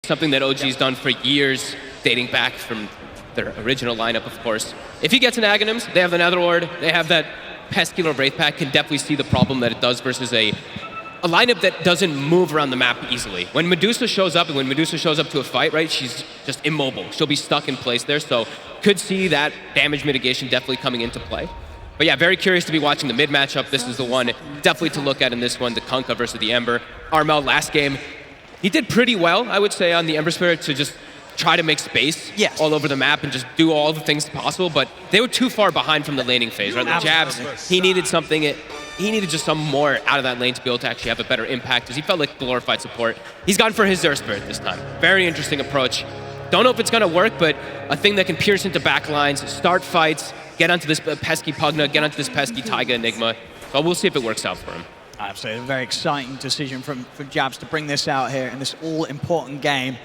something that OG's done for years, dating back from their original lineup, of course. If he gets an Aghanims, they have the Netherlord, they have that pesky little Wraith Pack, can definitely see the problem that it does versus a lineup that doesn't move around the map easily. When Medusa shows up, and when Medusa shows up to a fight, right, she's just immobile. She'll be stuck in place there, so could see that damage mitigation definitely coming into play. But yeah, very curious to be watching the mid matchup. This is the one definitely to look at in this one, the Kunkka versus the Ember. Armel last game, he did pretty well, I would say, on the Ember Spirit to just try to make space all over the map and just do all the things possible, but they were too far behind from the laning phase, right? The jabs, he needed something, he needed just some more out of that lane to be able to actually have a better impact, because he felt like glorified support. He's gone for his Xur Spirit this time. Very interesting approach. Don't know if it's gonna work, but a thing that can pierce into backlines, start fights, get onto this pesky Pugna, get onto this pesky Taiga Enigma. So we'll see if it works out for him. Absolutely, a very exciting decision from Jabs to bring this out here in this all-important game.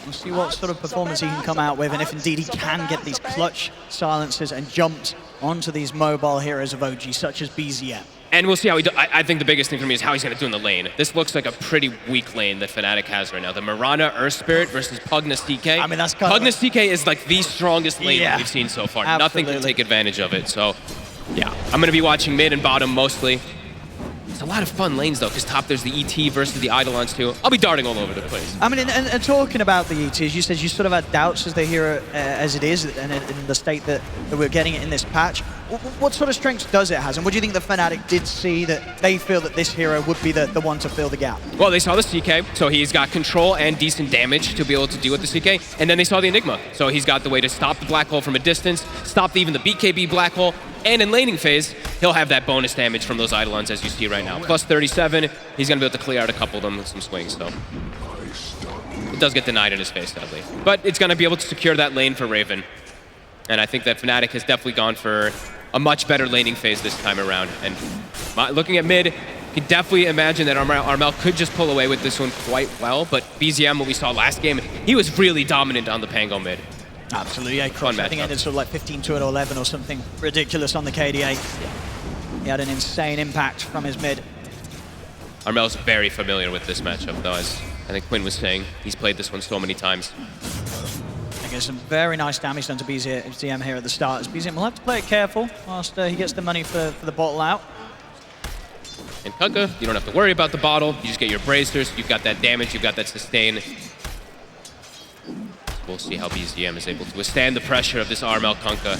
We'll see what sort of performance he can come out with, and if indeed he can get these clutch silences and jumps onto these mobile heroes of OG, such as BZM. And we'll see how he does. I think the biggest thing for me is how he's going to do in the lane. This looks like a pretty weak lane that Fnatic has right now. The Mirana Earth Spirit versus Pugna CK. I mean, that's Pugna CK is like the strongest lane that we've seen so far. Absolutely. Nothing can take advantage of it. So, yeah, I'm going to be watching mid and bottom mostly. It's a lot of fun lanes, though, because top there's the ET versus the Eidolons, too. I'll be darting all over the place. I mean, and talking about the ETs, you said you sort of had doubts as the hero as it is, and in the state that we're getting it in this patch. What sort of strengths does it have? And what do you think the Fnatic did see that they feel that this hero would be the one to fill the gap? Well, they saw the CK, so he's got control and decent damage to be able to deal with the CK. And then they saw the Enigma, so he's got the way to stop the black hole from a distance, stop even the BKB black hole, and in laning phase, he'll have that bonus damage from those Eidolons as you see right now. Plus 37, he's going to be able to clear out a couple of them with some swings, so. It does get denied in his face, sadly. But it's going to be able to secure that lane for Raven. And I think that Fnatic has definitely gone for a much better laning phase this time around. And looking at mid, you can definitely imagine that Armel could just pull away with this one quite well. But BZM, what we saw last game, he was really dominant on the Pango mid. Absolutely, yeah. Cross, I think ended sort of like 15-2 or 11 or something ridiculous on the KDA. He had an insane impact from his mid. Armel's very familiar with this matchup, though, as I think Quinn was saying. He's played this one so many times. I guess some very nice damage done to BZM here at the start. As BZM will have to play it careful whilst he gets the money for the bottle out. In Kunkka, you don't have to worry about the bottle. You just get your bracers. You've got that damage. You've got that sustain. We'll see how BZM is able to withstand the pressure of this Armel Kunkka.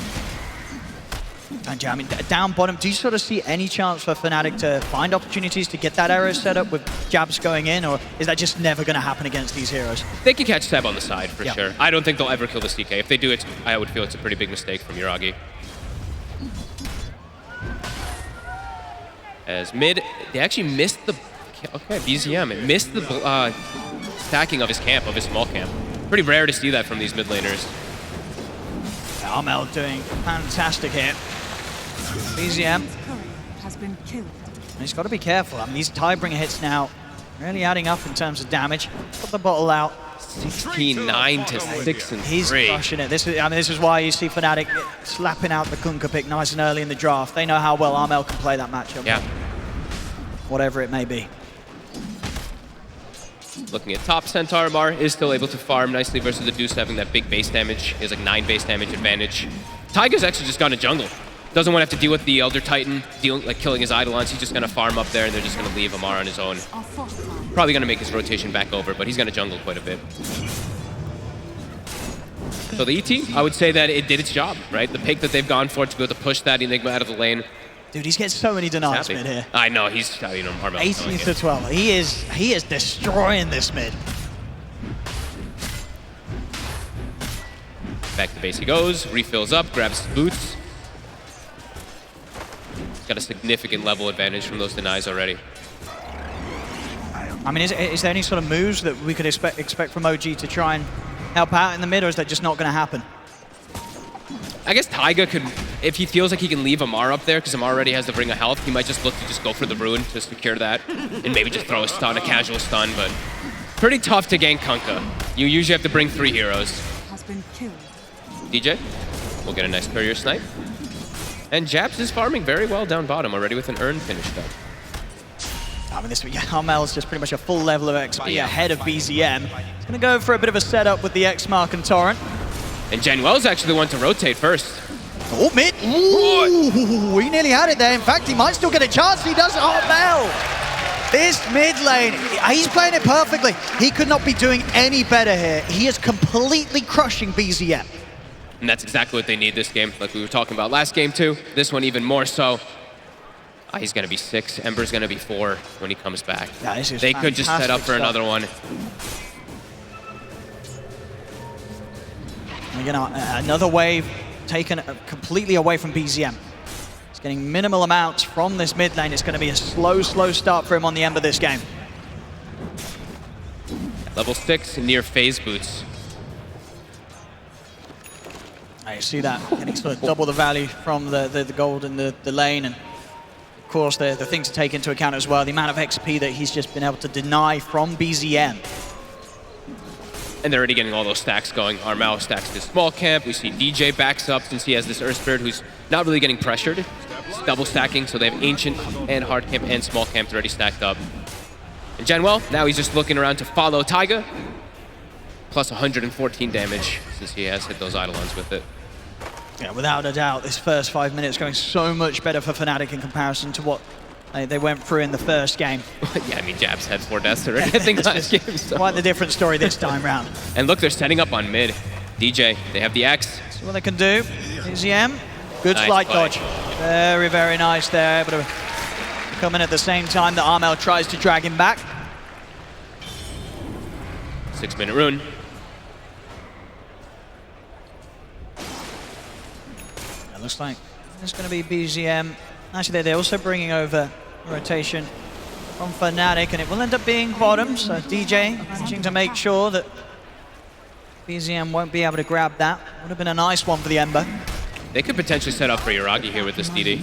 And yeah, I mean, down bottom, do you sort of see any chance for Fnatic to find opportunities to get that arrow set up with jabs going in, or is that just never going to happen against these heroes? They can catch Seb on the side, for sure. I don't think they'll ever kill the CK. If they do, I would feel it's a pretty big mistake from Yuragi. As mid, they actually missed the... Okay, BZM, it missed the stacking of his camp, of his small camp. Pretty rare to see that from these mid laners. Armel doing fantastic here. BZM has been killed. He's got to be careful. I mean, these Tidebringer hits now really adding up in terms of damage. Put the bottle out. 16-9 to 6 and 3. He's crushing it. This is why you see Fnatic slapping out the Kunkka pick nice and early in the draft. They know how well Armel can play that matchup. Yeah. Whatever it may be. Looking at top, Centaur Mar is still able to farm nicely versus the Deuce having that big base damage. He has like 9 base damage advantage. Taiga's actually just gone to jungle. Doesn't want to have to deal with the Elder Titan, killing his Eidolons. He's just going to farm up there, and they're just going to leave Amar on his own. Probably going to make his rotation back over, but he's going to jungle quite a bit. So the ET, I would say that it did its job, right? The pick that they've gone for to be able to push that Enigma out of the lane. Dude, he's getting so many denies mid here. I know, he's, Armel. 18 to 12. He is destroying this mid. Back to base he goes, refills up, grabs his boots. He's got a significant level advantage from those denies already. I mean, is there any sort of moves that we could expect from OG to try and help out in the mid, or is that just not going to happen? I guess Taiga could, if he feels like he can leave Amar up there, because Amar already has the Ring of Health, he might just look to just go for the Ruin to secure that, and maybe just throw a stun, a casual stun, but pretty tough to gank Kunkka. You usually have to bring 3 heroes. Has been killed. DJ will get a nice courier snipe. And Japs is farming very well down bottom already with an urn finished up. I mean, Armel's just pretty much a full level of XP Yeah. ahead of BZM. He's going to go for a bit of a setup with the X-Mark and Torrent. And Januel's actually the one to rotate first. Oh, mid. Ooh, he nearly had it there. In fact, he might still get a chance. He does. Armel. This mid lane, he's playing it perfectly. He could not be doing any better here. He is completely crushing BZM. And that's exactly what they need this game, like we were talking about last game too. This one even more so. He's going to be 6, Ember's going to be 4 when he comes back. Yeah, this is they could just set up for fantastic another one. And again, another wave taken completely away from BZM. He's getting minimal amounts from this mid lane. It's going to be a slow start for him on the Ember this game. Level 6 near phase boots. You see that, and he sort of double the value from the gold in the lane, and of course the thing to take into account as well, the amount of XP that he's just been able to deny from BZM. And they're already getting all those stacks going. Armel stacks this small camp. We see DJ backs up since he has this Earth Spirit who's not really getting pressured. It's double stacking, so they have Ancient and Hard Camp and Small Camp already stacked up. And Januel, now he's just looking around to follow Taiga. Plus 114 damage since he has hit those Eidolons with it. Yeah, without a doubt, this first 5 minutes going so much better for Fnatic in comparison to what they went through in the first game. Yeah, I mean, Jabs had 4 deaths already, I think, last game. So. Quite the different story this time round. And look, they're setting up on mid. DJ, they have the X. See what they can do. BZM, good Nice slide play. dodge. Very, very nice there. Able to come in at the same time that Armel tries to drag him back. 6-minute rune. It looks like it's going to be BZM. Actually, they're also bringing over rotation from Fnatic, and it will end up being bottom. So DJ managing to make sure that BZM won't be able to grab that. Would have been a nice one for the Ember. They could potentially set up for Yuragi here with this DD.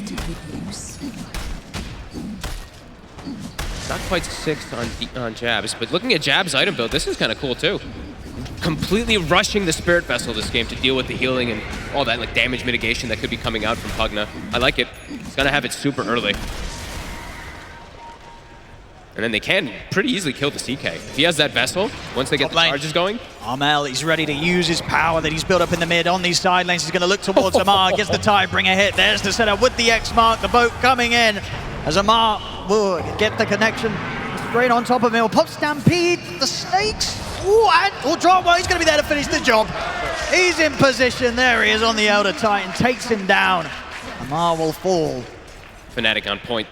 Not quite 6 on Jabs, but looking at Jabs' item build, this is kind of cool too. Completely rushing the Spirit Vessel this game to deal with the healing and all that like damage mitigation that could be coming out from Pugna. I like it. It's gonna have it super early. And then they can pretty easily kill the CK. If he has that Vessel, once they get the charges going. Armel, he's ready to use his power that he's built up in the mid on these side lanes. He's going to look towards Amar, gets the tie, bring a hit. There's the setup with the X-Mark, the boat coming in. As Amar will get the connection straight on top of him. Will pop Stampede, the Snakes. Ooh, and will drop. Well, he's going to be there to finish the job. He's in position. There he is on the Elder Titan, takes him down. Amar will fall. Fnatic on point.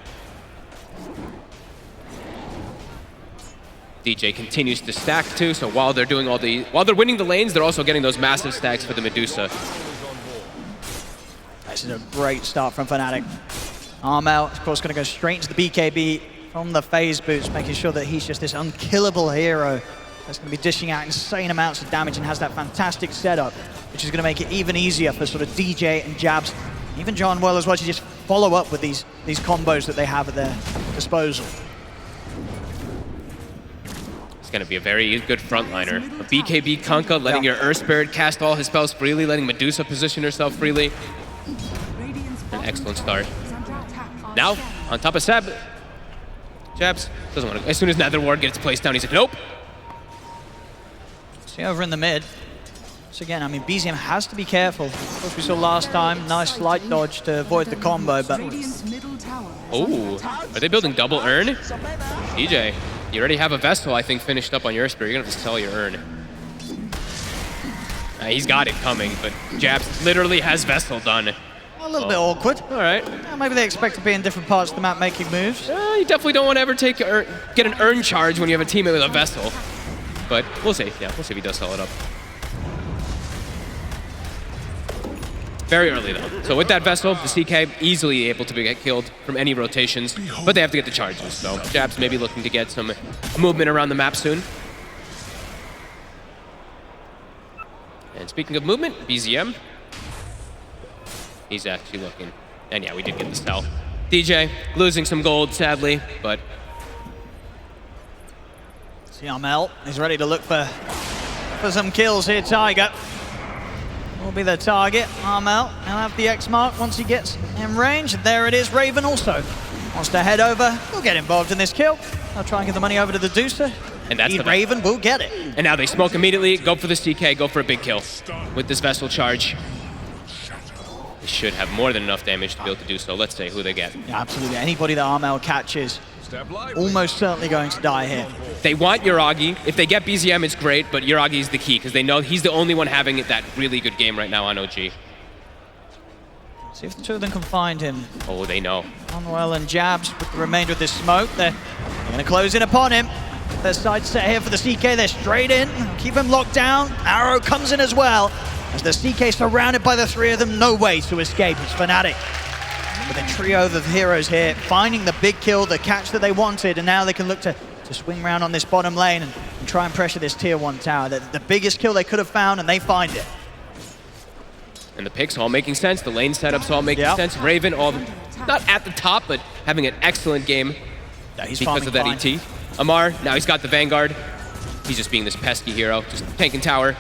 DJ continues to stack too, so while they're doing while they're winning the lanes, they're also getting those massive stacks for the Medusa. This is a great start from Fnatic. Armel, of course, going to go straight into the BKB from the phase boots, making sure that he's just this unkillable hero that's going to be dishing out insane amounts of damage and has that fantastic setup, which is going to make it even easier for sort of DJ and Jabs, even John Well as well, to just follow up with these combos that they have at their disposal. Going to be a very good frontliner. A BKB Kunkka, letting your Earth Spirit cast all his spells freely, letting Medusa position herself freely. An excellent start. Now, on top of Seb, Jabs doesn't want to. As soon as Nether Ward gets placed down, he's like, nope. See over in the mid. So again, I mean, BZM has to be careful. Of course, we saw last time, nice slight dodge to avoid the combo, but... Oh, are they building double urn? DJ. You already have a Vessel, I think, finished up on your Spirit. You're going to have to sell your urn. He's got it coming, but Jabs literally has Vessel done. A little bit awkward. All right. Maybe they expect to be in different parts of the map making moves. You definitely don't want to ever get an urn charge when you have a teammate with a Vessel. But we'll see. Yeah, we'll see if he does sell it up. Very early, though. So with that Vessel, the CK easily able to get killed from any rotations, but they have to get the charges. So Jabs maybe looking to get some movement around the map soon. And speaking of movement, BZM. He's actually looking. And yeah, we did get the sell. DJ losing some gold, sadly, but... See Armel, he's ready to look for some kills here, Tiger. Will be the target. Armel, he'll have the X-Mark once he gets in range. There it is, Raven also wants to head over, will get involved in this kill. I'll try and get the money over to the Deucer. And that's the Raven will get it. And now they smoke immediately, go for the CK, go for a big kill with this Vessel charge. They should have more than enough damage to be able to do so. Let's see who they get. Yeah, absolutely. Anybody that Armel catches, almost certainly going to die here. They want Yuragi. If they get BZM, it's great, but Yuragi is the key because they know he's the only one having that really good game right now on OG. See if the two of them can find him. Oh, they know. Manuel and Jabs with the remainder of this smoke. They're going to close in upon him. Their side set here for the CK. They're straight in. Keep him locked down. Arrow comes in as well. As the CK surrounded by the three of them, no way to escape. It's Fnatic with a trio of heroes here, finding the big kill, the catch that they wanted, and now they can look to swing around on this bottom lane and try and pressure this tier 1 tower. The biggest kill they could have found, and they find it. And the picks all making sense. The lane setups all making sense. Raven all not at the top, but having an excellent game because of that ET. Amar, now he's got the Vanguard. He's just being this pesky hero, just tanking tower.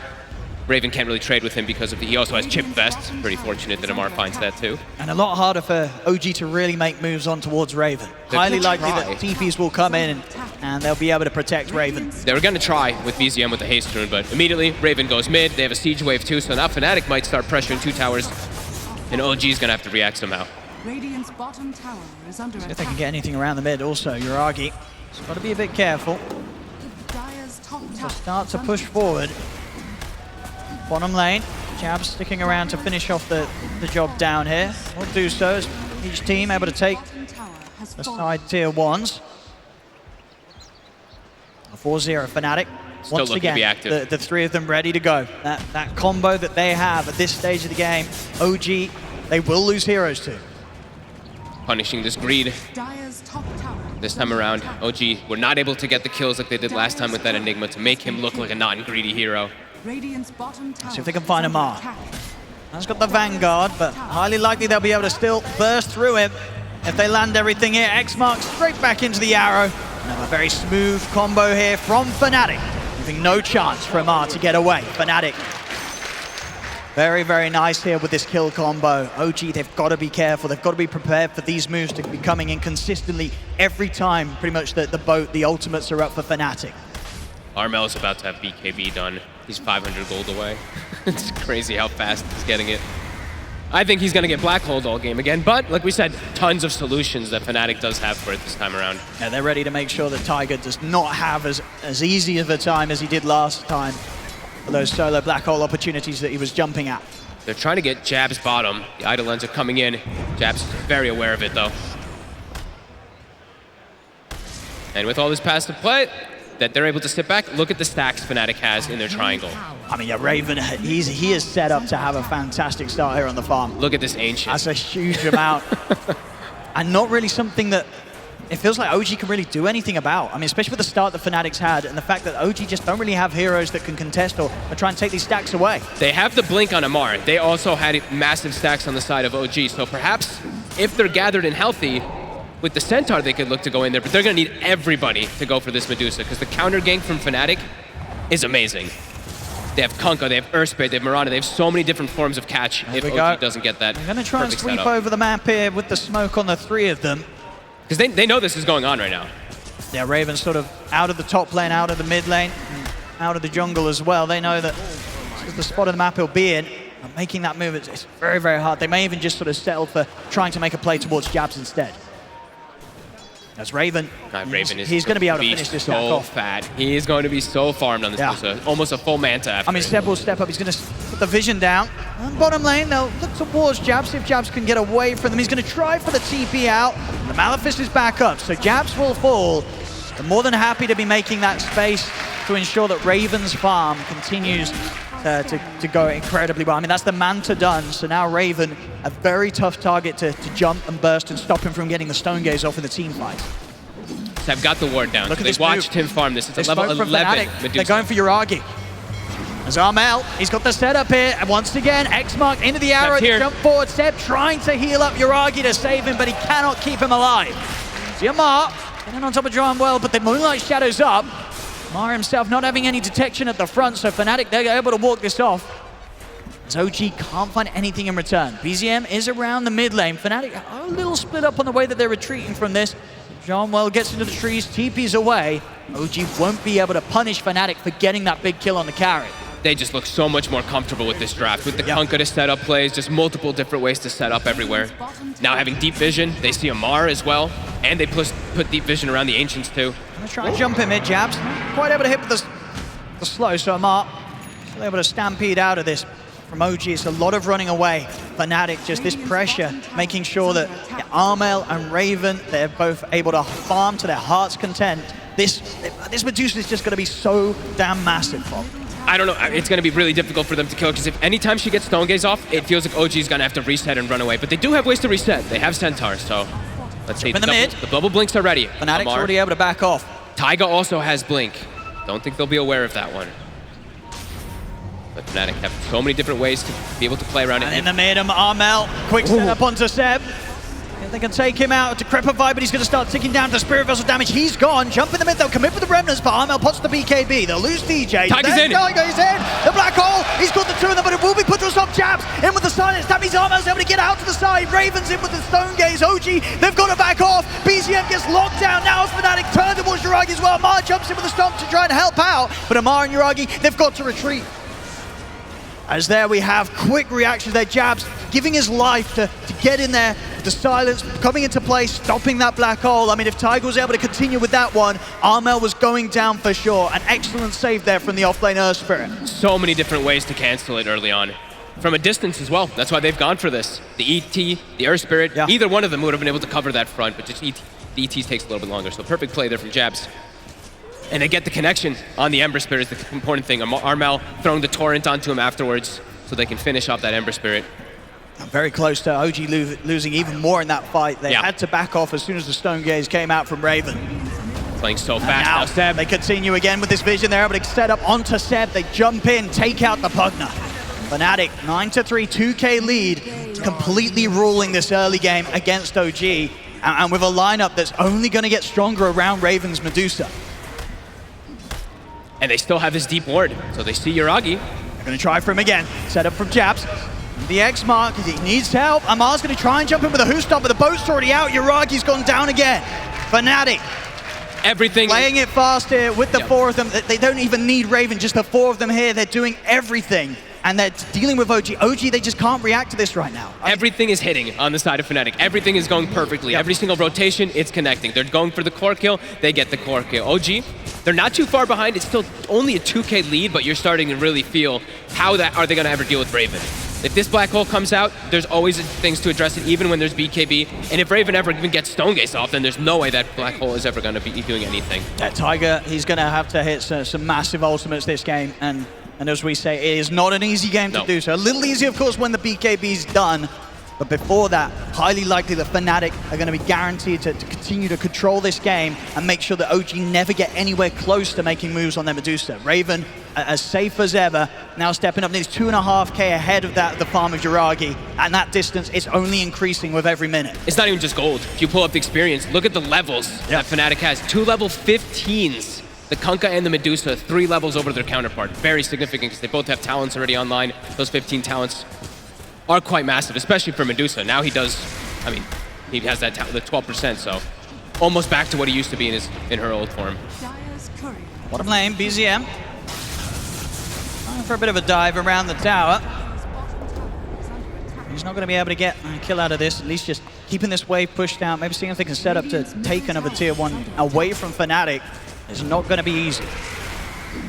Raven can't really trade with him because he also has chip vests. Pretty fortunate that Amar finds that too. And a lot harder for OG to really make moves on towards Raven. Highly likely that TPs will come in and they'll be able to protect Raven. They were going to try with BZM with the haste rune, but immediately Raven goes mid. They have a siege wave too, so now Fnatic might start pressuring 2 towers, and OG is going to have to react somehow. Radiant's bottom tower is under attack. If they can get anything around the mid also, Yuragi. Just got to be a bit careful. Dire's top tower Start to push forward. Bottom lane, Jabs sticking around to finish off the job down here. Will do so as each team able to take the side tier 1s. 4-0 Fnatic. Still Once looking to be again, active. the three of them ready to go. That combo that they have at this stage of the game, OG, they will lose heroes to. Punishing this greed. Dire's top tower This time around, OG were not able to get the kills like they did last time with that Enigma to make him look like a non-greedy hero. Radiant's bottom tower. See if they can find Amar. That's got the Vanguard, but highly likely they'll be able to still burst through him if they land everything here. X marks straight back into the arrow. Now a very smooth combo here from Fnatic, leaving no chance for Amar to get away. Fnatic, very, very nice here with this kill combo. OG, they've got to be careful. They've got to be prepared for these moves to be coming in consistently every time. Pretty much the ultimates are up for Fnatic. Armel's about to have BKB done. He's 500 gold away. It's crazy how fast he's getting it. I think he's going to get black holed all game again, but like we said, tons of solutions that Fnatic does have for it this time around. Yeah, they're ready to make sure that Tiger does not have as easy of a time as he did last time for those solo black hole opportunities that he was jumping at. They're trying to get Jab's bottom. The Eidolons are coming in. Jab's very aware of it though. And with all this passive play, that they're able to sit back, look at the stacks Fnatic has in their triangle. I mean, yeah, Raven, he is set up to have a fantastic start here on the farm. Look at this Ancient. That's a huge amount. And not really something that it feels like OG can really do anything about. I mean, especially with the start that Fnatic's had and the fact that OG just don't really have heroes that can contest or try and take these stacks away. They have the blink on Amar. They also had massive stacks on the side of OG, so perhaps if they're gathered and healthy, with the Centaur, they could look to go in there, but they're going to need everybody to go for this Medusa because the counter gank from Fnatic is amazing. They have Kunkka, they have Earthspray, they have Mirana, they have so many different forms of catch if OG doesn't get that. They're going to try and sweep setup over the map here with the smoke on the three of them. because they know this is going on right now. Yeah, Raven's sort of out of the top lane, out of the mid lane, and out of the jungle as well. They know that this is the spot of the map he'll be in. And making that move, it's very, very hard. They may even just sort of settle for trying to make a play towards Jabs instead. As Raven, he's going to be able to finish this stack off. Fat. He is going to be so farmed on this Medusa. Almost a full manta after. I mean, Seb will step up. He's going to put the vision down. And bottom lane, they'll look towards Jabs, see if Jabs can get away from them. He's going to try for the TP out. The Malefice is back up, so Jabs will fall. They're more than happy to be making that space to ensure that Raven's farm continues to go incredibly well. I mean, that's the Manta done, so now Raven, a very tough target to jump and burst and stop him from getting the Stone Gaze off in the team fight. So I've got the ward down. Look at they this watched move. him farm this. It's They a level spoke from 11 Fnatic. Medusa. They're going for Yuragi. As Armel, he's got the setup here, and once again, X mark into the arrow, the jump forward, Seb trying to heal up Yuragi to save him, but he cannot keep him alive. See Amar, getting on top of John well, but the Moonlight Shadow's up. Amar himself not having any detection at the front, so Fnatic, they're able to walk this off. as OG can't find anything in return. BZM is around the mid lane. Fnatic are a little split up on the way that they're retreating from this. John well gets into the trees, TP's away. OG won't be able to punish Fnatic for getting that big kill on the carry. They just look so much more comfortable with this draft. With the Kunkka to set up plays, just multiple different ways to set up everywhere. Now having deep vision, they see Amar as well, and they put deep vision around the Ancients too. Gonna try and jump in mid, Jabs. Quite able to hit with the slow, so Amar still able to stampede out of this. From OG, it's a lot of running away. Fnatic, just this pressure, making sure that Armel and Raven, they're both able to farm to their heart's content. This Medusa is just going to be so damn massive, Bob. I don't know, it's going to be really difficult for them to kill, because if anytime she gets Stone Gaze off, it feels like OG's going to have to reset and run away. But they do have ways to reset. They have Centaur, so let's see. The bubble blinks are ready. Fnatic's already able to back off. Taiga also has blink. Don't think they'll be aware of that one. But Fnatic have so many different ways to be able to play around it. And in the mid, Armel, quick setup onto Seb. If they can take him out to Crepify, but he's going to start ticking down to Spirit Vessel damage. He's gone. Jump in the mid, they'll commit with the Remnants, but Armel pots the BKB. They'll lose DJ. Taiga's in. Taiga's in. The black hole. He's got the two of them, but it will be put to a stop. Jabs in with the silence. That means Armel's able to get out to the side. Raven's in with the Stone Gaze. OG, they've got to back off. BZM gets locked down. Now Fnatic turn towards Yuragi as well. Amar jumps in with the stomp to try and help out, but Amar and Yuragi, they've got to retreat. As there we have quick reactions there, Jabs giving his life to get in there, the silence coming into play, stopping that black hole. I mean, if Taiga was able to continue with that one, Armel was going down for sure. An excellent save there from the offlane Earth Spirit. So many different ways to cancel it early on. From a distance as well, that's why they've gone for this. The ET, the Earth Spirit, either one of them would have been able to cover that front, but just the ET takes a little bit longer, so perfect play there from Jabs. And they get the connection on the Ember Spirit is the important thing. Armel throwing the Torrent onto him afterwards so they can finish off that Ember Spirit. Very close to OG losing even more in that fight. They had to back off as soon as the Stone Gaze came out from Raven. Playing so fast now, Seb. They continue again with this vision. They're able to set up onto Seb. They jump in, take out the Pugna. Fnatic, 9-3, 2K lead, completely ruling this early game against OG. And with a lineup that's only going to get stronger around Raven's Medusa. And they still have this deep ward, so they see Yuragi. They're going to try for him again. Set up from Jabs. The X mark, he needs help. Amar's going to try and jump in with a Who Stop, but the boat's already out. Yuragi's gone down again. Fnatic. Everything. Playing it fast here with the four of them. They don't even need Raven, just the four of them here. They're doing everything. And they're dealing with OG. OG, they just can't react to this right now. Everything is hitting on the side of Fnatic. Everything is going perfectly. Every single rotation, it's connecting. They're going for the core kill, they get the core kill. OG, they're not too far behind. It's still only a 2K lead, but you're starting to really feel how are they going to ever deal with Raven. If this black hole comes out, there's always things to address it, even when there's BKB. And if Raven ever even gets Stone Gaze off, then there's no way that black hole is ever going to be doing anything. Yeah, Taiga, he's going to have to hit some massive ultimates this game. And as we say, it is not an easy game to do so. A little easier, of course, when the BKB's done. But before that, highly likely that Fnatic are going to be guaranteed to continue to control this game and make sure that OG never get anywhere close to making moves on their Medusa. Raven, as safe as ever, now stepping up nearly 2.5K ahead of the farm of Yuragi. And that distance is only increasing with every minute. It's not even just gold. If you pull up the experience, look at the levels that Fnatic has. 2 level 15s. The Kunkka and the Medusa, 3 levels over their counterpart. Very significant because they both have talents already online. Those 15 talents are quite massive, especially for Medusa. Now he does, I mean, he has that the 12%, so almost back to what he used to be in her old form. Bottom lane, BZM. Trying for a bit of a dive around the tower. He's not going to be able to get a kill out of this, at least just keeping this wave pushed out, maybe seeing if they can set up to take another tier 1 away from Fnatic. It's not going to be easy.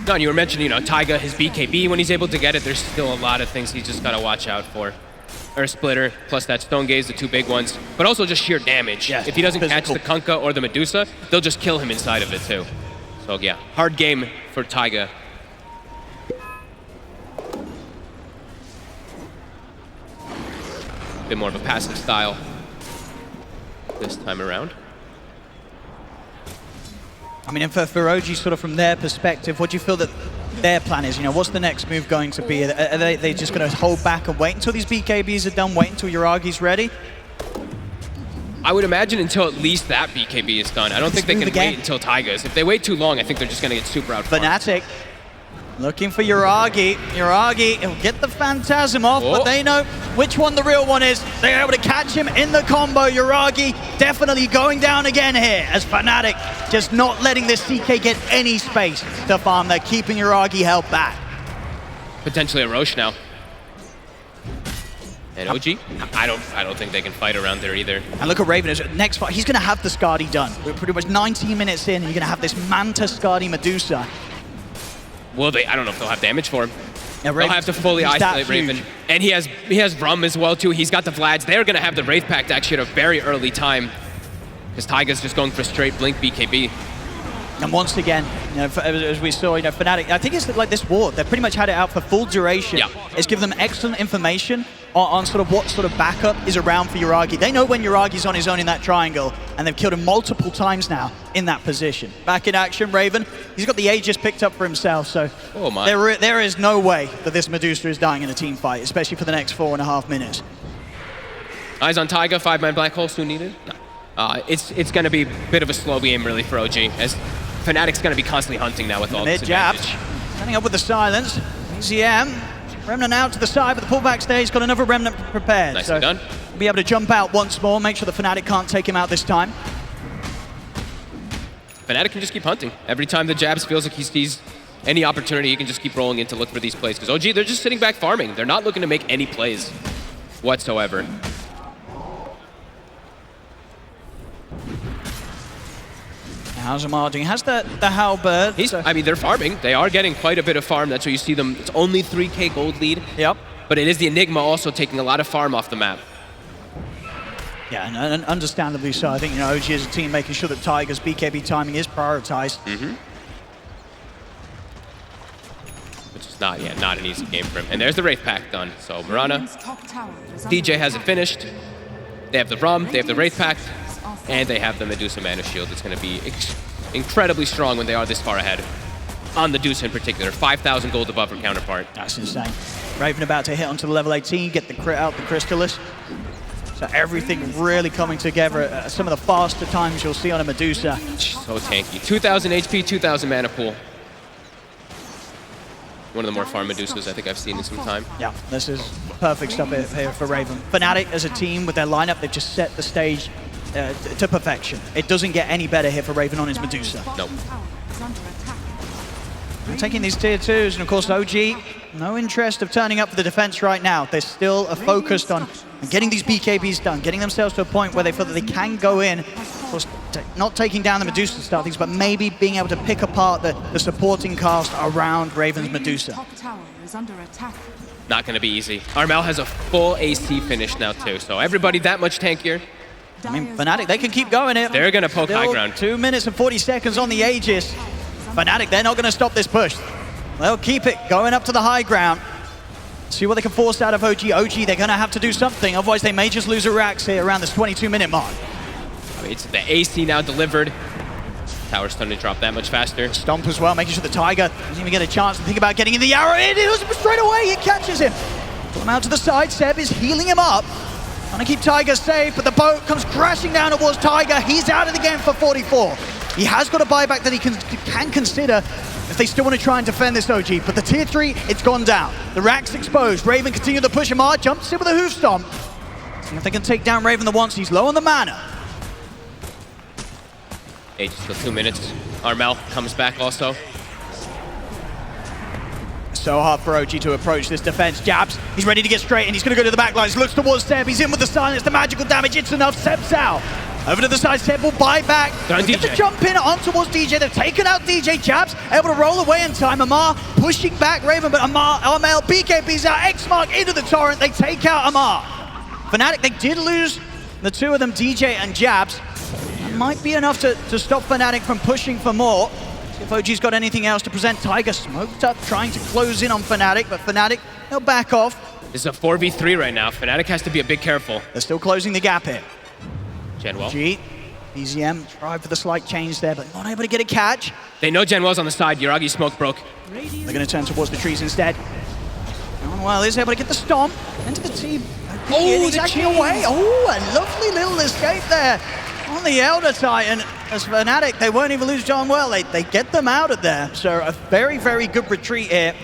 No, and you were mentioning, Taiga, his BKB, when he's able to get it, there's still a lot of things he's just got to watch out for. Earth Splitter, plus that Stone Gaze, the 2 big ones, but also just sheer damage. Yeah, if he doesn't catch the Kunkka or the Medusa, they'll just kill him inside of it too. So yeah, hard game for Taiga. A bit more of a passive style this time around. I mean, and for OG, sort of from their perspective, what do you feel that their plan is? What's the next move going to be? Are they just going to hold back and wait until these BKBs are done, wait until Yuragi's ready? I would imagine until at least that BKB is done. I don't think they can wait until Taiga's. If they wait too long, I think they're just going to get super out. Fnatic Looking for Yuragi. Yuragi, he'll get the Phantasm off, but Oh. they know which one the real one is. They're able to catch him in the combo. Yuragi definitely going down again here as Fnatic just not letting this CK get any space to farm. They're keeping Yuragi held back. Potentially a Roche now. And OG, I don't think they can fight around there either. And look at Raven, his next fight, he's going to have the Skadi done. We're pretty much 19 minutes in, and you're going to have this Manta Skadi Medusa. Will they? I don't know if they'll have damage for him. Yeah, They'll have to fully he's that isolate Raven. huge. And he has Rum as well too. He's got the Vlads. They're gonna have the Wraith Pact actually at a very early time. Because Taiga's just going for straight blink BKB. And once again, you know, as we saw, you know, Fnatic, I think it's like this war, they've pretty much had it out for full duration. Yeah. It's given them excellent information on sort of what sort of backup is around for Yuragi. They know when Yuragi's on his own in that triangle, and they've killed him multiple times now in that position. Back in action, Raven, he's got the Aegis picked up for himself, so Oh my. there is no way that this Medusa is dying in a team fight, especially for the next 4.5 minutes. Eyes on Taiga, 5-man black hole soon needed. No. It's gonna be a bit of a slow game really for OG, as Fnatic's gonna be constantly hunting now with all this Mid-jab, advantage. standing up with the silence. EZM, Remnant out to the side, but the pullback stays. He's got another Remnant prepared. Nicely done. Be able to jump out once more, make sure the Fnatic can't take him out this time. Fnatic can just keep hunting. Every time the Jabs feels like he sees any opportunity, he can just keep rolling in to look for these plays. Because OG, they're just sitting back farming. They're not looking to make any plays whatsoever. How's Amar doing? Has the halberd. I mean, they're farming. They are getting quite a bit of farm. That's why you see them. It's only 3K gold lead. Yep. But it is the Enigma also taking a lot of farm off the map. Yeah, and understandably so. I think, you know, OG as a team making sure that Tiger's BKB timing is prioritized. Which is not an easy game for him. And there's the Wraith Pact done. So Mirana, Radiant's top tower is under DJ has it finished. They have the Rum, they have the Wraith Pact, attack. and they have the Medusa Mana Shield. It's going to be incredibly strong when they are this far ahead. On the Medusa in particular, 5,000 gold above her counterpart. That's insane. Raven about to hit onto the level 18, get the crit out, the Crystallis. So everything really coming together at some of the faster times you'll see on a Medusa. So tanky. 2,000 HP, 2,000 mana pool. One of the more farm Medusas I think I've seen in some time. Yeah, this is perfect stuff here for Raven. Fnatic as a team with their lineup, they've just set the stage to perfection. It doesn't get any better here for Raven on his Medusa. Nope. And taking these tier 2s, and of course OG, no interest of turning up for the defense right now. They still are focused on getting these BKBs done, getting themselves to a point where they feel that they can go in, of course, not taking down the Medusa to start things, but maybe being able to pick apart the supporting cast around Raven's Medusa. Top tower is under attack. Not going to be easy. Armel has a full AC finish now too, so everybody that much tankier. I mean, Fnatic, they can keep going here. They're going to poke high Still ground. 2 minutes and 40 seconds on the Aegis. Fnatic, they're not going to stop this push. They'll keep it going up to the high ground. See what they can force out of OG. OG, they're going to have to do something, otherwise they may just lose a Rax here around this 22-minute mark. I mean, it's the AC now delivered. Tower's starting to drop that much faster. Stomp as well, making sure the Tiger doesn't even get a chance to think about getting in the arrow. It is straight away, it catches him. Pull him out to the side, Seb is healing him up. Trying to keep Tiger safe, but the boat comes crashing down towards Tiger. He's out of the game for 44. He has got a buyback that he can consider if they still want to try and defend this OG. But the tier 3, it's gone down. The Rack's exposed. Raven continue to push him hard, jumps in with a hoof stomp. See if they can take down Raven the once. He's low on the mana. Age is still 2 minutes. Armel comes back also. So hard for OG to approach this defense. Jabs, he's ready to get straight in. He's going to go to the back lines. Looks towards Seb. He's in with the silence, the magical damage. It's enough. Seb's out. Over to the side, Seb will buy back. Get the jump in on towards DJ. They've taken out DJ. Jabs able to roll away in time. Amar pushing back Raven, but Armel BKB's out. X-Mark into the torrent. They take out Amar. Fnatic, they did lose the two of them, DJ and Jabs. That might be enough to stop Fnatic from pushing for more. See if OG's got anything else to present. Tiger smoked up, trying to close in on Fnatic, but Fnatic, they'll back off. This is a 4v3 right now. Fnatic has to be a bit careful. They're still closing the gap here. Genwell. G, EZM tried for the slight change there, but not able to get a catch. They know Genwell's on the side. Yuragi's smoke broke. They're going to turn towards the trees instead. Well, is able to get the stomp into the team. Oh, he's actually away. Oh, a lovely little escape there on the Elder Titan as Fnatic. They won't even lose John well. They get them out of there. So a very, very good retreat here.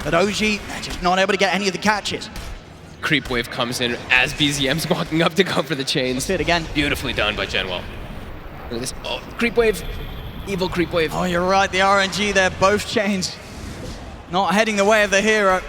But OG, they're just not able to get any of the catches. Creep wave comes in as BZM's walking up to go for the chains. Let's see it again. Beautifully done by Genwell. Look at this. Oh, creep wave. Evil creep wave. Oh, you're right. The RNG there, both chains not heading the way of the hero.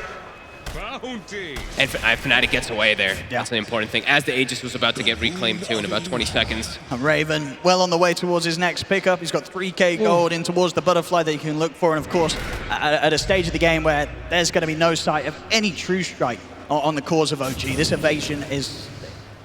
Bounty. And Fnatic gets away there. Yeah. That's the important thing. As the Aegis was about to get reclaimed too in about 20 seconds. And Raven well on the way towards his next pickup. He's got 3k gold in towards the butterfly that you can look for. And of course, at a stage of the game where there's going to be no sight of any true strike on the cause of OG, this evasion is...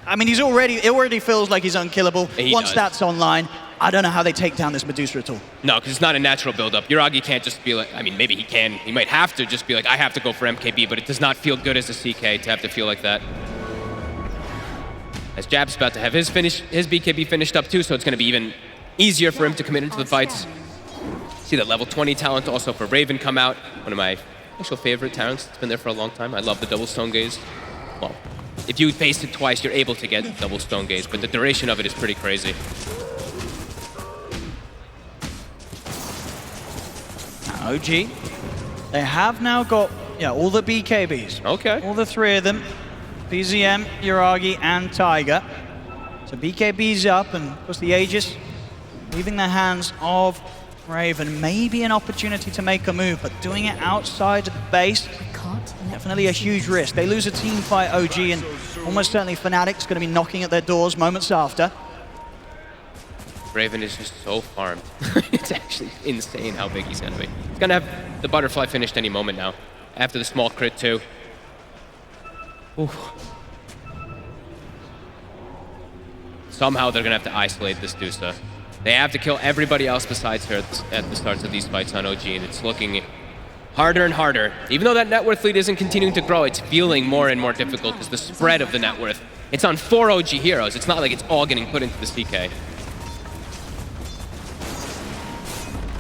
I mean, it already feels like he's unkillable. Once that's online, I don't know how they take down this Medusa at all. No, because it's not a natural build-up. Yuragi can't just be like, I mean, maybe he can. He might have to just be like, I have to go for MKB, but it does not feel good as a CK to have to feel like that. As Jab's about to have his BKB finished up too, so it's going to be even easier for him to commit into the fights. See that level 20 talent also for Raven come out. One of my actual favorite talents. It's been there for a long time. I love the double stone gaze. Well, if you face it twice, you're able to get double stone gaze, but the duration of it is pretty crazy. OG, they have now got all the BKBs. Okay. All the three of them. BZM, Yuragi, and Tiger. So BKB's up, and of course the Aegis leaving the hands of Raven. Maybe an opportunity to make a move, but doing it outside of the base, definitely a huge risk. They lose a team fight, OG, and almost certainly Fnatic's going to be knocking at their doors moments after. Raven is just so farmed. It's actually insane how big he's going to be. He's going to have the butterfly finished any moment now, after the small crit too. Ooh. Somehow they're going to have to isolate this Dusa. They have to kill everybody else besides her at the starts of these fights on OG, and it's looking harder and harder. Even though that net worth lead isn't continuing to grow, it's feeling more and more difficult because the spread of the net worth, it's on 4 OG heroes. It's not like it's all getting put into the CK.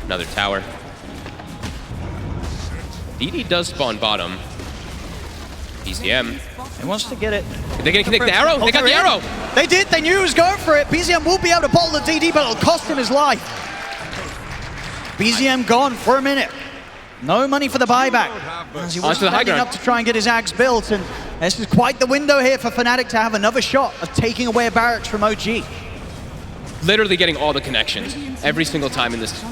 Another tower. DD does spawn bottom. BZM. He wants to get it. They're going to connect the arrow. Oh, they got the arrow. They did. They knew he was going for it. BZM will be able to bottle the DD, but it'll cost him his life. BZM gone for a minute. No money for the buyback. As he was standing up to try and get his axe built, and this is quite the window here for Fnatic to have another shot of taking away a barracks from OG. Literally getting all the connections every single time in this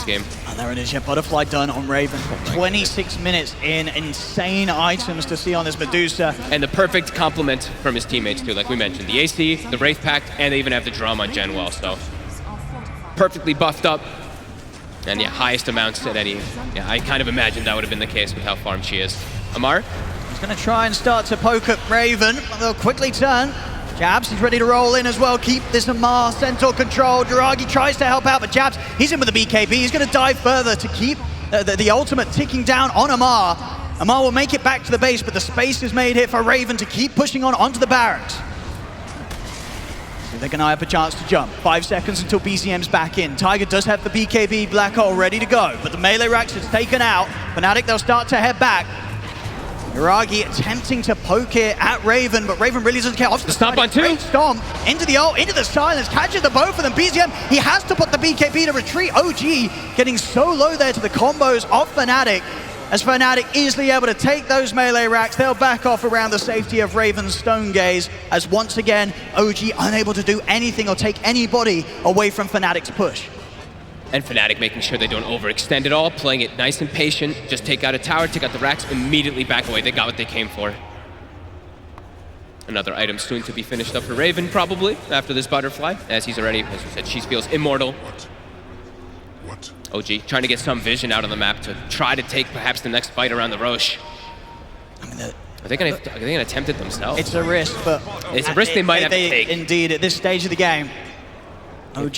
game. And there it is, butterfly done on Raven. 26 minutes in, insane items to see on this Medusa. And the perfect complement from his teammates too, like we mentioned. The AC, the Wraith Pact, and they even have the drum on Genwell, so perfectly buffed up. And yeah, highest amounts at any. Yeah, I kind of imagined that would have been the case with how farmed she is. Amar? He's going to try and start to poke at Raven, but they'll quickly turn. Jabs, he's ready to roll in as well. Keep this Amar Centaur controlled. Yuragi tries to help out, but Jabs, he's in with the BKB. He's going to dive further to keep the ultimate ticking down on Amar. Amar will make it back to the base, but the space is made here for Raven to keep pushing on onto the barracks. They're going to have a chance to jump. 5 seconds until BZM's back in. Tiger does have the BKB Black Hole ready to go, but the melee racks is taken out. Fnatic, they'll start to head back. Yuragi attempting to poke here at Raven, but Raven really doesn't care. Off the stomp on 2. Stomp into the ult, into the silence, catches the both of them. BZM, he has to put the BKB to retreat. OG getting so low there to the combos of Fnatic, as Fnatic easily able to take those melee racks. They'll back off around the safety of Raven's Stone Gaze, as once again, OG unable to do anything or take anybody away from Fnatic's push. And Fnatic making sure they don't overextend at all, playing it nice and patient. Just take out a tower, take out the racks, immediately back away. They got what they came for. Another item soon to be finished up for Raven, probably, after this butterfly, as he's already, as we said, she feels immortal. What? OG trying to get some vision out on the map to try to take perhaps the next fight around the Roche. I mean, Are they gonna attempt it themselves? it's a risk, but it's a risk they might have to take. Indeed, at this stage of the game, OG,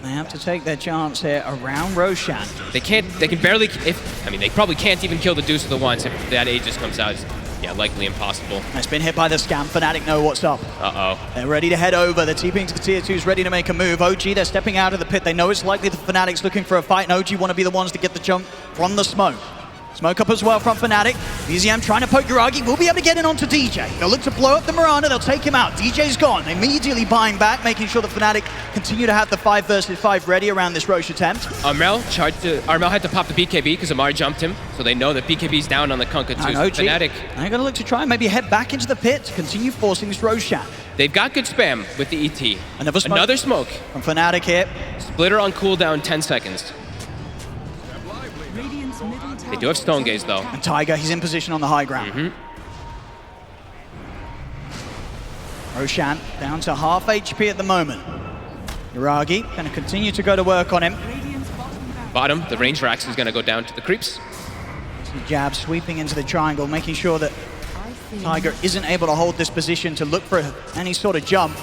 they have to take their chance here around Roshan. They can barely, they probably can't even kill the Deuce of the Ones if that Aegis comes out. It's, yeah, likely impossible. It's been hit by the scam. Fnatic know what's up. Uh-oh. They're ready to head over. They're TPing to the tier 2s, ready to make a move. OG, they're stepping out of the pit. They know it's likely the Fnatic's looking for a fight, and OG want to be the ones to get the jump from the smoke. Smoke up as well from Fnatic. BZM trying to poke Yuragi. Will be able to get in onto DJ. They'll look to blow up the Mirana. They'll take him out. DJ's gone. Immediately buying back, making sure that Fnatic continue to have the 5 versus 5 ready around this Roche attempt. Armel had to pop the BKB because Amar jumped him, so they know that BKB's down on the Kunkka too. Fnatic. They're going to look to try and maybe head back into the pit to continue forcing this Roshan. They've got good spam with the ET. Another smoke. From Fnatic here. Splitter on cooldown, 10 seconds. They do have Stone Gaze though. And Tiger, he's in position on the high ground. Roshan down to half HP at the moment. Yuragi going to continue to go to work on him. Bottom, the range racks is going to go down to the creeps. The jab sweeping into the triangle, making sure that Tiger isn't able to hold this position to look for any sort of jump.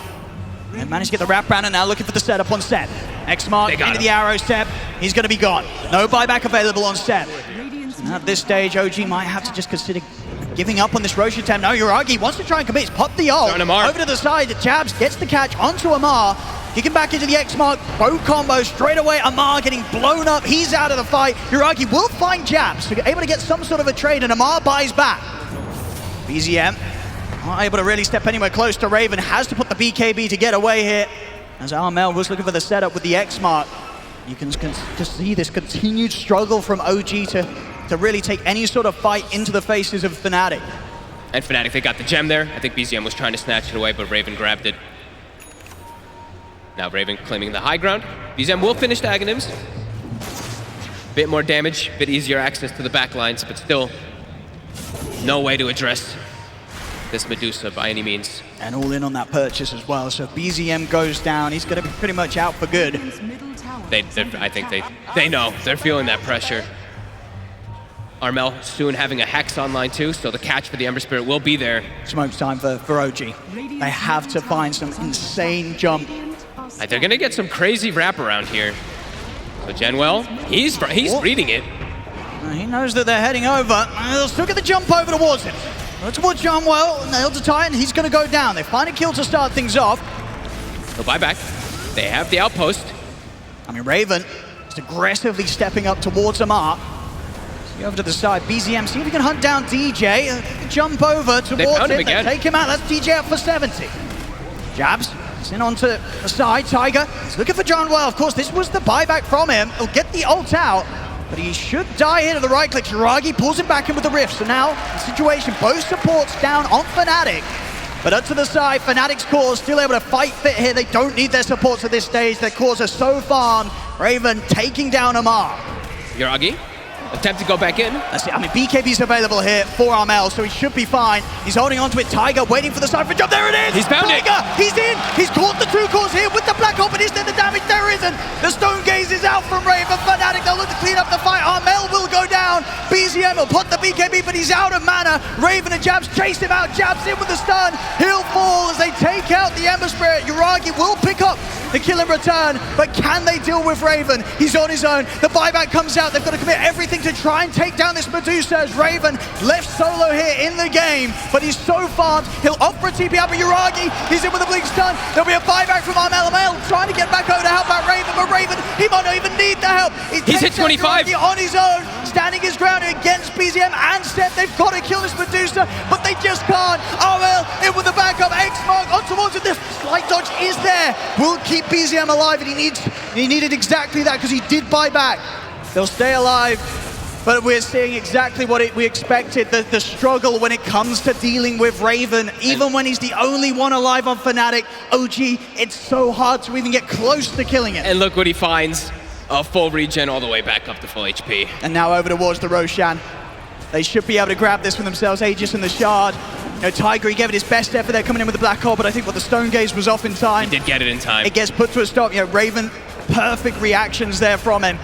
And managed to get the wrap round and now looking for the setup on Seb. X mark into the arrow, Seb. He's going to be gone. No buyback available on Seb. And at this stage, OG might have to just consider giving up on this Roche attempt. No, Yuragi wants to try and commit. He's popped the ult. Over to the side, jabs, gets the catch onto Amar. Kicking back into the X mark, bow combo straight away. Amar getting blown up. He's out of the fight. Yuragi will find jabs, so able to get some sort of a trade, and Amar buys back. BZM not able to really step anywhere close to Raven. Has to put the BKB to get away here. As Armel was looking for the setup with the X mark. You can just see this continued struggle from OG to really take any sort of fight into the faces of Fnatic. And Fnatic, they got the gem there. I think BZM was trying to snatch it away, but Raven grabbed it. Now Raven claiming the high ground. BZM will finish the Aghanims. Bit more damage, bit easier access to the back lines, but still no way to address this Medusa by any means. And all in on that purchase as well. So BZM goes down. He's going to be pretty much out for good. I think they know. They're feeling that pressure. Armel soon having a Hex online too, so the catch for the Ember Spirit will be there. Smoke's time for OG. They have to find some insane jump. They're going to get some crazy wraparound here. So Genwell, he's reading it. He knows that they're heading over. They'll still get the jump over towards him. Towards Genwell, nailed to Titan, he's going to go down. They find a kill to start things off. No buyback. They have the outpost. I mean, Raven is aggressively stepping up towards Amar. See over to the side, BZM, see if he can hunt down DJ. Jump over towards him. They take him out. That's DJ out for 70. Jabs. It's in onto the side. Tiger is looking for Genwell. Of course, this was the buyback from him. He'll get the ult out. But he should die here to the right click. Yuragi pulls him back in with the rift. So now, the situation, both supports down on Fnatic. But up to the side, Fnatic's cores still able to fight fit here. They don't need their supports at this stage. Their cores are so farmed. Raven taking down Amar. Yuragi, attempt to go back in. That's it. I mean, BKB's available here for Armel, so he should be fine. He's holding onto it. Tiger waiting for the side for jump. There it is! He's found Tiger, he's in! He's caught the 2 cores here with the Black Hole, but is there the damage? There isn't! The Stone Gaze is out from Raven. Fnatic, they'll look to clean up the fight. Armel will go down. BZM will put the BKB, but he's out of mana. Raven and Jabs chase him out. Jabs in with the stun. He'll fall as they take out the Ember Spirit. Yuragi will pick up the kill in return, but can they deal with Raven? He's on his own. The buyback comes out. They've got to commit everything to try and take down this Medusa as Raven left solo here in the game, but he's so farmed. He'll opt for a TP out, but Yuragi, he's in with a blink stun. There'll be a buyback from Armel. Trying to get back over to help out Raven, but Raven, he might not even need the help. He's hit 25. On his own, standing his ground against BZM and Seth. They've got to kill this Medusa, but they just can't. Armel in with the backup. X-Mark on towards it. The slight dodge is there. Will keep BZM alive, and he needed exactly that because he did buy back. They'll stay alive. But we're seeing exactly what we expected, the struggle when it comes to dealing with Raven. Even when he's the only one alive on Fnatic, OG, it's so hard to even get close to killing it. And look what he finds, a full regen all the way back up to full HP. And now over towards the Roshan. They should be able to grab this for themselves, Aegis and the Shard. You know, Tiger, he gave it his best effort there coming in with the Black Hole, but I think what the Stone Gaze was off in time. He did get it in time. It gets put to a stop. You know, Raven, perfect reactions there from him.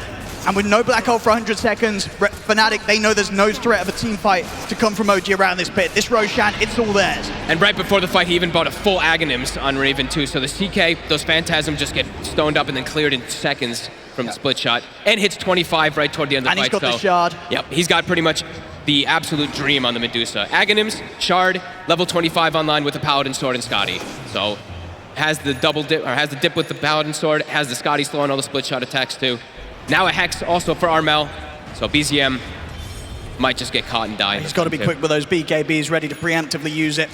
And with no Black Hole for 100 seconds, Fnatic, they know there's no threat of a team fight to come from OG around this pit. This Roshan, it's all theirs. And right before the fight, he even bought a full Aghanims on Raven too. So the CK, those Phantasm just get stoned up and then cleared in seconds from the split shot. And hits 25 right toward the end of the fight. And he's got the Shard. Yep, he's got pretty much the absolute dream on the Medusa. Aghanims, Shard, level 25 online with the Paladin Sword and Scotty. So has the double dip, or has the dip with the Paladin Sword, has the Scotty slowing all the split shot attacks too. Now a Hex also for Armel. So BZM might just get caught and die. He's got to be quick with those BKBs, ready to preemptively use it.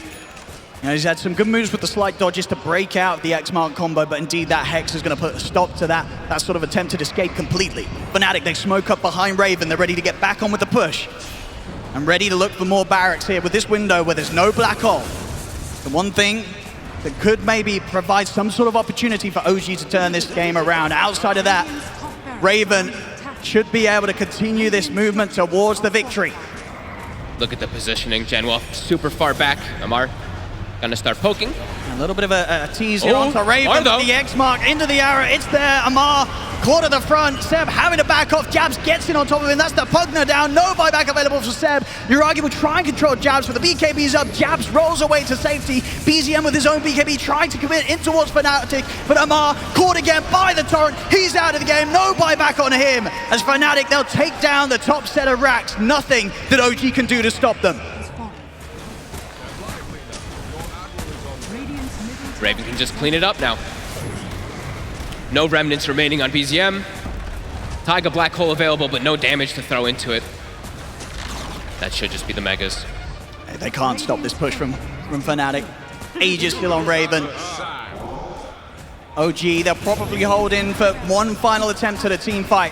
You know, he's had some good moves with the slight dodges to break out of the X-Mark combo, but indeed that Hex is going to put a stop to that sort of attempted escape completely. Fnatic, they smoke up behind Raven. They're ready to get back on with the push. And ready to look for more barracks here with this window where there's no black hole. The one thing that could maybe provide some sort of opportunity for OG to turn this game around. Outside of that, Raven should be able to continue this movement towards the victory. Look at the positioning. Genwell super far back. Amar gonna start poking. A little bit of a tease here onto Raven. The X-Mark into the arrow. It's there. Amar caught at the front. Seb having to back off. Jabs gets in on top of him. That's the Pugner down. No buyback available for Seb. Uragi will try and control Jabs, but the BKB's up. Jabs rolls away to safety. BZM with his own BKB trying to commit in towards Fnatic, but Amar caught again by the torrent. He's out of the game. No buyback on him. As Fnatic, they'll take down the top set of racks. Nothing that OG can do to stop them. Raven can just clean it up now. No remnants remaining on BZM. Taiga Black Hole available, but no damage to throw into it. That should just be the Megas. They can't stop this push from Fnatic. Aegis still on Raven. OG, they'll probably hold in for one final attempt at a team fight.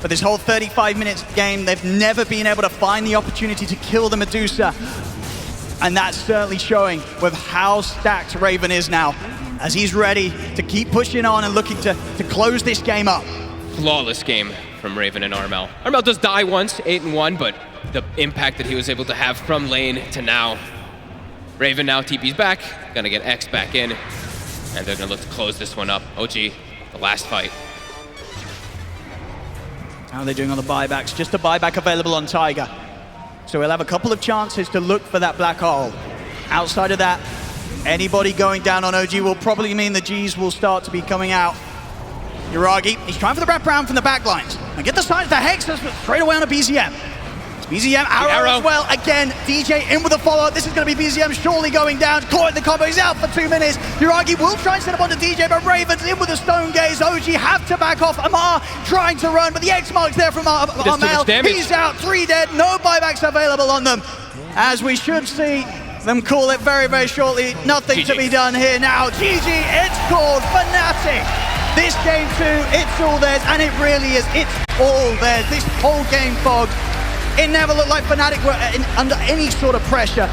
For this whole 35 minutes game, they've never been able to find the opportunity to kill the Medusa. And that's certainly showing with how stacked Raven is now, as he's ready to keep pushing on and looking to close this game up. Flawless game from Raven and Armel. Armel does die once, 8-1, but the impact that he was able to have from lane to now. Raven now TP's back, gonna get X back in, and they're gonna look to close this one up. OG, the last fight. How are they doing on the buybacks? Just a buyback available on Taiga. So we'll have a couple of chances to look for that black hole. Outside of that, anybody going down on OG will probably mean the Gs will start to be coming out. Uragi, he's trying for the wraparound from the back lines. And get the signs, the Hex straight away on a BZM. It's BZM, arrow as well. Again, DJ in with a follow-up. This is going to be BZM surely going down. Caught in the combo, he's out for 2 minutes. Uragi will try and set up onto DJ, but Raven's in with a stone gaze. OG have to back off. Amar trying to run, but the X-Mark's there from Armel. He's out, 3 dead, no buybacks available on them. As we should see them call it very, very shortly. Nothing to be done here now. GG, it's called Fnatic. This game too, it's all theirs, and it really is. It's all theirs. This whole game, Fog. It never looked like Fnatic were under any sort of pressure.